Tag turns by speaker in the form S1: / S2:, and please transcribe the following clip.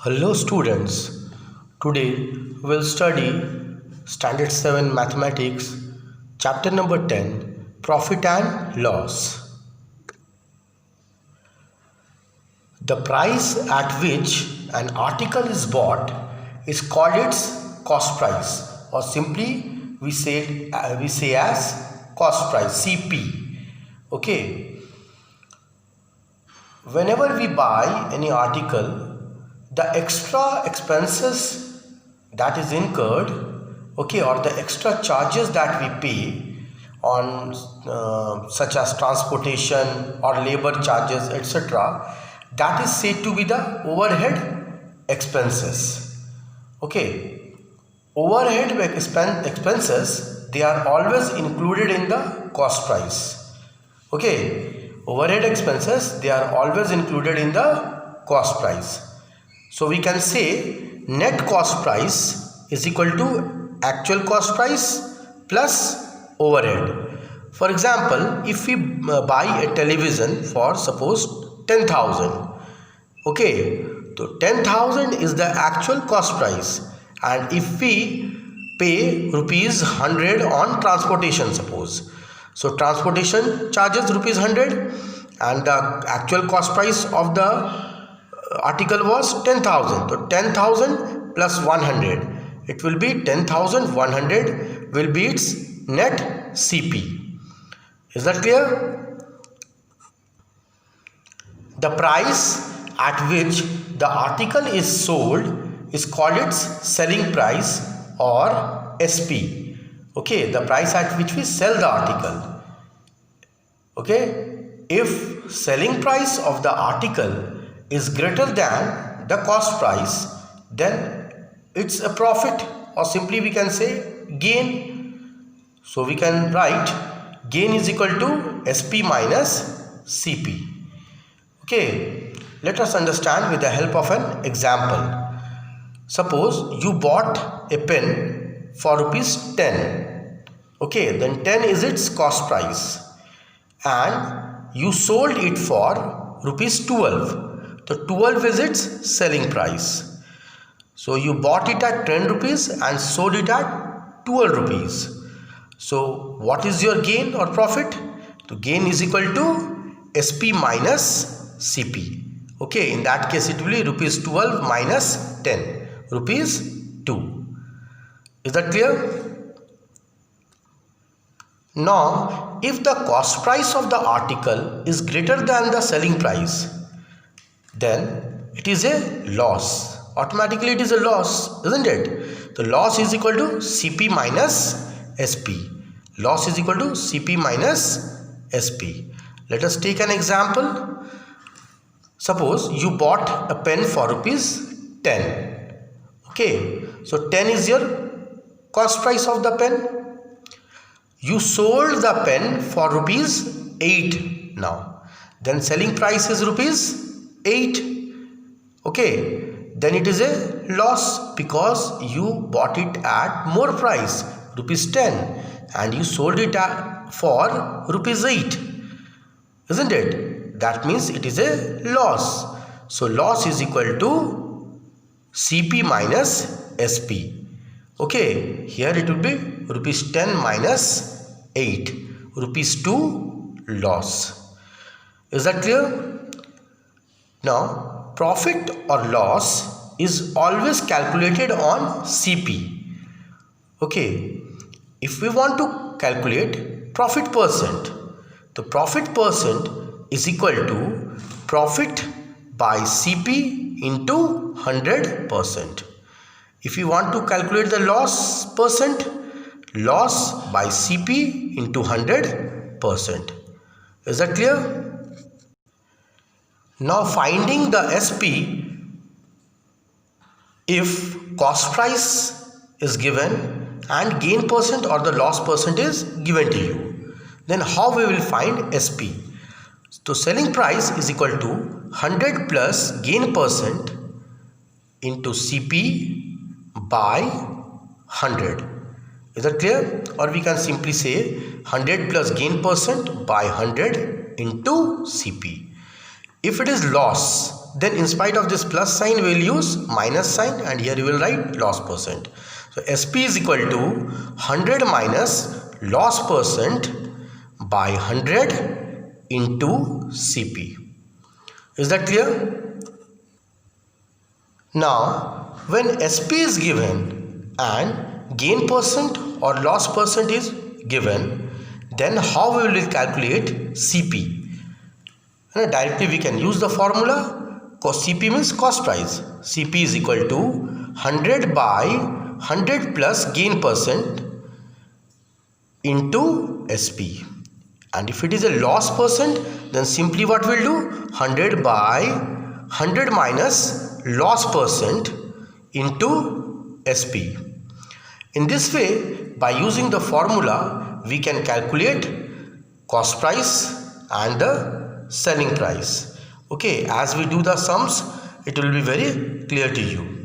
S1: Hello students, today we'll study Standard 7 Mathematics, chapter number 10, Profit and Loss. The price at which an article is bought is called its cost price, or simply we say as cost price, CP. Okay. Whenever we buy any article, the extra expenses that is incurred, okay, or the extra charges that we pay on such as transportation or labor charges, etc., that is said to be the overhead expenses. Okay, overhead expenses, they are always included in the cost price. Okay, overhead expenses, they are always included in the cost price. So we can say net cost price is equal to actual cost price plus overhead. For example, if we buy a television for suppose 10,000, okay, so 10,000 is the actual cost price, and if we pay rupees 100 on transportation suppose, so transportation charges rupees 100 and the actual cost price of the article was 10,000. So 10,000 plus 100, it will be 10,100 will be its net CP. Is that clear? The price at which the article is sold is called its selling price or SP. Okay, the price at which we sell the article. Okay, if selling price of the article is greater than the cost price, then it's a profit, or simply we can say gain. So we can write gain is equal to SP minus CP. Okay, let us understand with the help of an example. Suppose you bought a pen for rupees 10. Okay, then 10 is its cost price and you sold it for rupees 12. So 12 is its selling price. So you bought it at 10 rupees and sold it at 12 rupees. So what is your gain or profit? So gain is equal to SP minus CP. Okay, in that case it will be rupees 12 minus 10, rupees 2. Is that clear? Now, if the cost price of the article is greater than the selling price, then it is a loss. Automatically it is a loss, isn't it? The loss is equal to CP minus SP. Loss is equal to CP minus SP. Let us take an example. Suppose you bought a pen for rupees 10. Okay, so 10 is your cost price of the pen. You sold the pen for rupees 8 now. Then selling price is rupees 8. Okay, then it is a loss because you bought it at more price, rupees 10, and you sold it for rupees 8, isn't it? That means it is a loss. So loss is equal to CP minus SP. Okay, here it will be rupees 10 minus 8, rupees 2 loss. Is that clear? Now, profit or loss is always calculated on CP. Okay, if we want to calculate profit percent, the profit percent is equal to profit by CP into 100%. If you want to calculate the loss percent, loss by CP into 100%. Is that clear? Now finding the SP, if cost price is given and gain percent or the loss percent is given to you, then how we will find SP? So selling price is equal to 100 plus gain percent into CP by 100. Is that clear? Or we can simply say 100 plus gain percent by 100 into CP. If it is loss, then in spite of this plus sign we will use minus sign, and here you will write loss percent. So SP is equal to 100 minus loss percent by 100 into CP. Is that clear? Now when SP is given and gain percent or loss percent is given, then how we will calculate CP? And directly we can use the formula, because CP means cost price. CP is equal to 100 by 100 plus gain percent into SP. And if it is a loss percent, then simply what we'll do, 100 by 100 minus loss percent into SP. In this way, by using the formula, we can calculate cost price and the selling price. Okay, as we do the sums, it will be very clear to you.